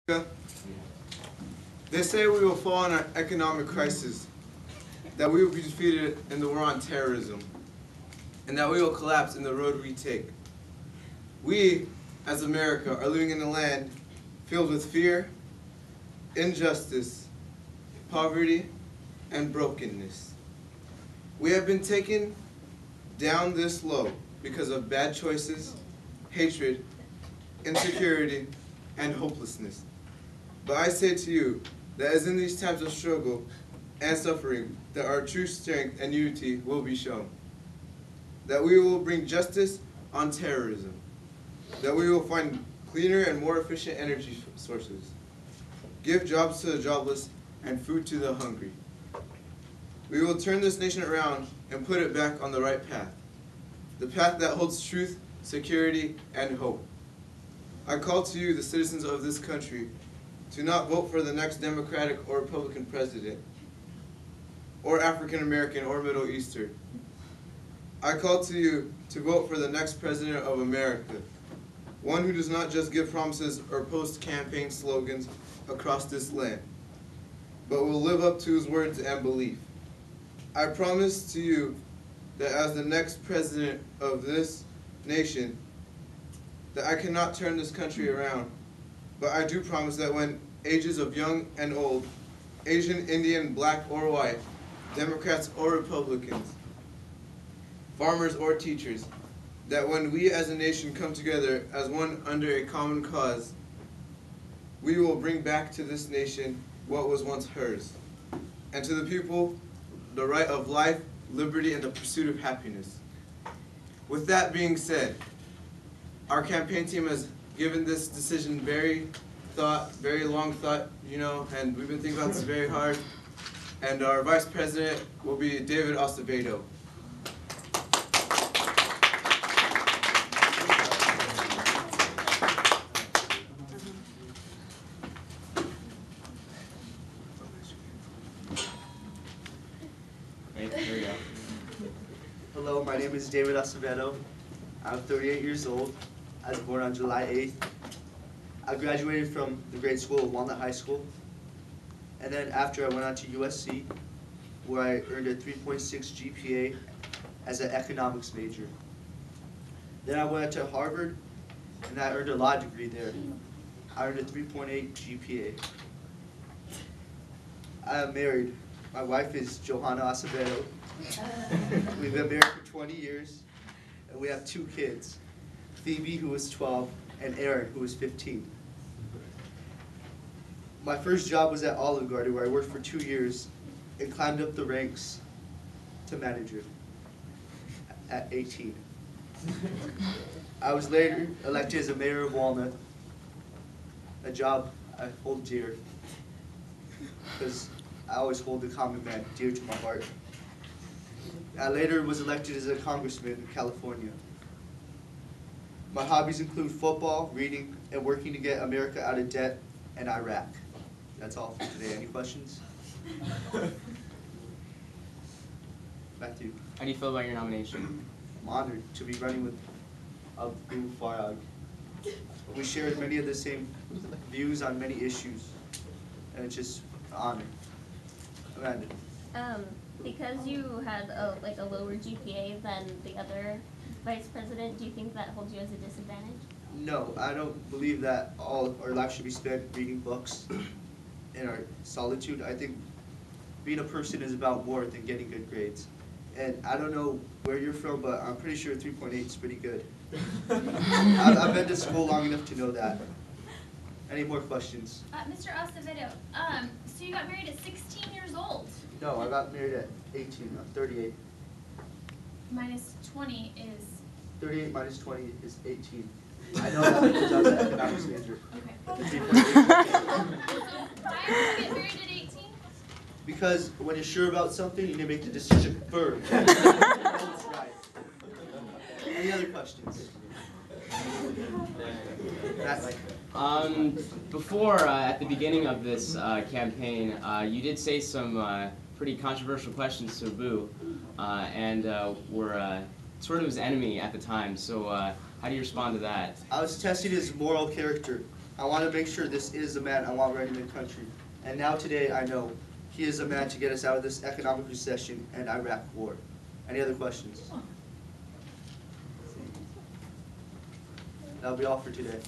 They say we will fall in an economic crisis, that we will be defeated in the war on terrorism, and that we will collapse in the road we take. We, as America, are living in a land filled with fear, injustice, poverty, and brokenness. We have been taken down this low because of bad choices, hatred, insecurity, and hopelessness. But I say to you that as in these times of struggle and suffering, that our true strength and unity will be shown. That we will bring justice on terrorism. That we will find cleaner and more efficient energy sources. Give jobs to the jobless and food to the hungry. We will turn this nation around and put it back on the right path. The path that holds truth, security, and hope. I call to you, the citizens of this country, to not vote for the next Democratic or Republican president, or African American or Middle Eastern. I call to you to vote for the next president of America, one who does not just give promises or post campaign slogans across this land, but will live up to his words and belief. I promise to you that as the next president of this nation, that I cannot turn this country around, but I do promise that when ages of young and old, Asian, Indian, black or white, Democrats or Republicans, farmers or teachers, that when we as a nation come together as one under a common cause, we will bring back to this nation what was once hers, and to the people the right of life, liberty, and the pursuit of happiness. With that being said, our campaign team has given this decision very long thought, and we've been thinking about this very hard. And our vice president will be David Acevedo. Here we go. Hello, my name is David Acevedo. I'm 38 years old. I was born on July 8th. I graduated from the grade school of Walnut High School. And then after I went on to USC, where I earned a 3.6 GPA as an economics major. Then I went to Harvard, and I earned a law degree there. I earned a 3.8 GPA. I am married. My wife is Johanna Acevedo. We've been married for 20 years, and we have 2 kids, Phoebe, who is 12, and Aaron, who is 15. My first job was at Olive Garden, where I worked for 2 years and climbed up the ranks to manager at 18. I was later elected as a mayor of Walnut, a job I hold dear, because I always hold the common man dear to my heart. I later was elected as a congressman in California. My hobbies include football, reading, and working to get America out of debt and Iraq. That's all for today. Any questions? Back to you. How do you feel about your nomination? I'm honored to be running with Abu Farag. We share many of the same views on many issues, and it's just an honor. Amanda. Because you had a lower GPA than the other vice president, do you think that holds you as a disadvantage? No, I don't believe that all our life should be spent reading books in our solitude. I think being a person is about more than getting good grades. And I don't know where you're from, but I'm pretty sure 3.8 is pretty good. I've been to school long enough to know that. Any more questions? Mr. Acevedo, so you got married at 16 years old. No, I got married at 18. I'm 38. Minus 20 is... 38 minus 20 is 18. I know that because I was an economics major. Okay. The 3.8. Why did you get married at 18? Because when you're sure about something, you need to make the decision firm. That's right. Any other questions? Before, at the beginning of this campaign, you did say some pretty controversial questions to Abu, and were sort of his enemy at the time. So how do you respond to that? I was testing his moral character. I want to make sure this is a man I want running the country. And now today I know he is a man to get us out of this economic recession and Iraq war. Any other questions? That'll be all for today.